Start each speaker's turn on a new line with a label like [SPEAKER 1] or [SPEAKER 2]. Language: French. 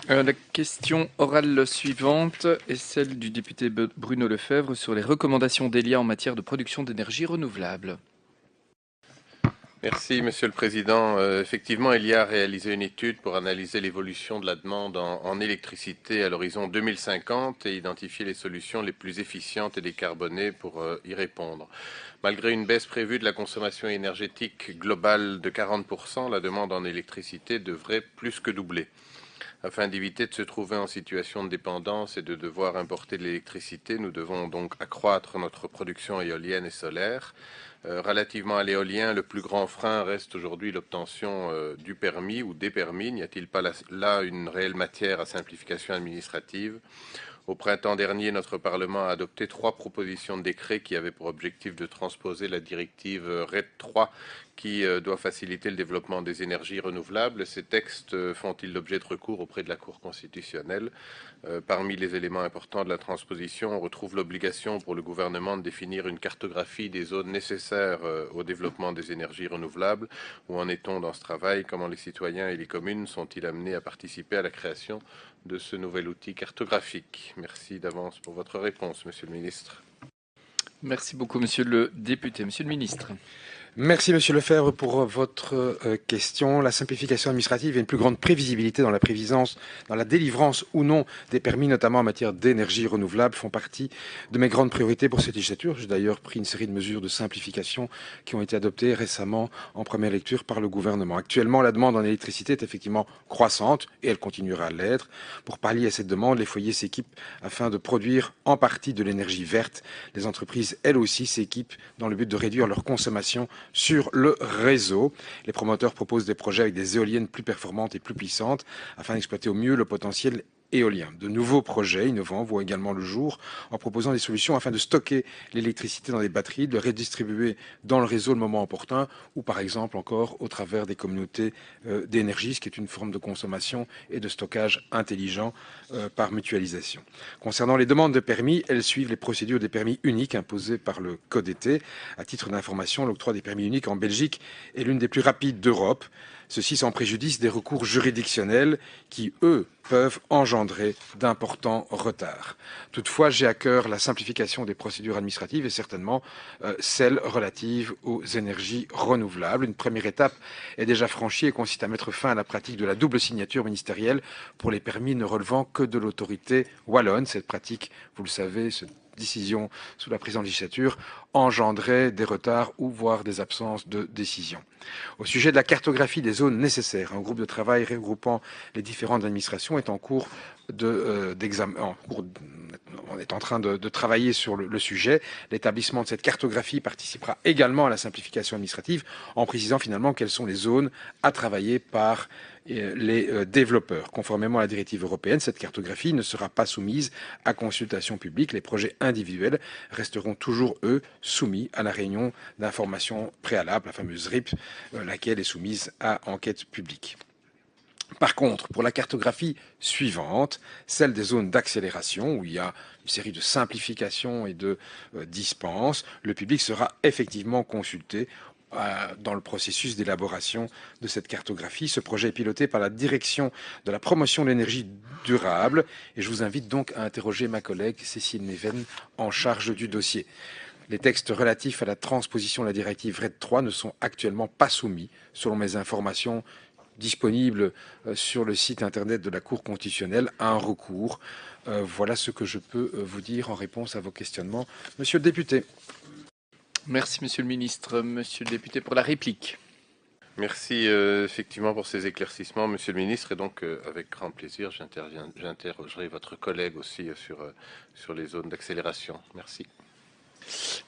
[SPEAKER 1] La question orale suivante est celle du député Bruno Lefebvre sur les recommandations d'Elia en matière de production d'énergie renouvelable.
[SPEAKER 2] Merci, Monsieur le Président. Effectivement, Elia a réalisé une étude pour analyser l'évolution de la demande en électricité à l'horizon 2050 et identifier les solutions les plus efficientes et décarbonées pour y répondre. Malgré une baisse prévue de la consommation énergétique globale de 40%, la demande en électricité devrait plus que doubler. Afin d'éviter de se trouver en situation de dépendance et de devoir importer de l'électricité, nous devons donc accroître notre production éolienne et solaire. Relativement à l'éolien, le plus grand frein reste aujourd'hui l'obtention du permis ou des permis. N'y a-t-il pas là une réelle matière à simplification administrative ? Au printemps dernier, notre Parlement a adopté 3 propositions de décret qui avaient pour objectif de transposer la directive RED 3 qui doit faciliter le développement des énergies renouvelables. Ces textes font-ils l'objet de recours auprès de la Cour constitutionnelle ? Parmi les éléments importants de la transposition, on retrouve l'obligation pour le gouvernement de définir une cartographie des zones nécessaires au développement des énergies renouvelables. Où en est-on dans ce travail? Comment les citoyens et les communes sont-ils amenés à participer à la création de ce nouvel outil cartographique? Merci d'avance pour votre réponse, Monsieur le Ministre.
[SPEAKER 1] Merci beaucoup, Monsieur le député. Monsieur le Ministre.
[SPEAKER 3] Merci Monsieur Lefebvre pour votre question. La simplification administrative et une plus grande prévisibilité dans la délivrance ou non des permis, notamment en matière d'énergie renouvelable, font partie de mes grandes priorités pour cette législature. J'ai d'ailleurs pris une série de mesures de simplification qui ont été adoptées récemment en première lecture par le gouvernement. Actuellement, la demande en électricité est effectivement croissante et elle continuera à l'être. Pour pallier à cette demande, les foyers s'équipent afin de produire en partie de l'énergie verte. Les entreprises, elles aussi, s'équipent dans le but de réduire leur consommation sur le réseau. Les promoteurs proposent des projets avec des éoliennes plus performantes et plus puissantes afin d'exploiter au mieux le potentiel éolien. De nouveaux projets innovants voient également le jour en proposant des solutions afin de stocker l'électricité dans des batteries, de le redistribuer dans le réseau le moment opportun ou par exemple encore au travers des communautés d'énergie, ce qui est une forme de consommation et de stockage intelligent par mutualisation. Concernant les demandes de permis, elles suivent les procédures des permis uniques imposées par le Code été. À titre d'information, l'octroi des permis uniques en Belgique est l'une des plus rapides d'Europe. Ceci sans préjudice des recours juridictionnels qui, eux, peuvent engendrer d'importants retards. Toutefois, j'ai à cœur la simplification des procédures administratives et certainement celles relatives aux énergies renouvelables. Une première étape est déjà franchie et consiste à mettre fin à la pratique de la double signature ministérielle pour les permis ne relevant que de l'autorité wallonne. Cette pratique, vous le savez, décision sous la présente législature engendrait des retards ou voire des absences de décision. Au sujet de la cartographie des zones nécessaires, un groupe de travail regroupant les différentes administrations est en cours d'examen. On est en train de travailler sur le sujet. L'établissement de cette cartographie participera également à la simplification administrative en précisant finalement quelles sont les zones à travailler par les développeurs. Conformément à la directive européenne, cette cartographie ne sera pas soumise à consultation publique. Les projets individuels resteront toujours, eux, soumis à la réunion d'information préalable, la fameuse RIP, laquelle est soumise à enquête publique. Par contre, pour la cartographie suivante, celle des zones d'accélération, où il y a une série de simplifications et de dispenses, le public sera effectivement consulté dans le processus d'élaboration de cette cartographie. Ce projet est piloté par la direction de la promotion de l'énergie durable et je vous invite donc à interroger ma collègue Cécile Neven en charge du dossier. Les textes relatifs à la transposition de la directive RED 3 ne sont actuellement pas soumis, selon mes informations disponibles sur le site internet de la Cour constitutionnelle, à un recours. Voilà ce que je peux vous dire en réponse à vos questionnements, Monsieur le député.
[SPEAKER 1] Merci, Monsieur le Ministre. Monsieur le député, pour la réplique.
[SPEAKER 2] Merci effectivement pour ces éclaircissements, Monsieur le Ministre. Et donc, avec grand plaisir, j'interrogerai votre collègue aussi sur les zones d'accélération. Merci.
[SPEAKER 1] Merci.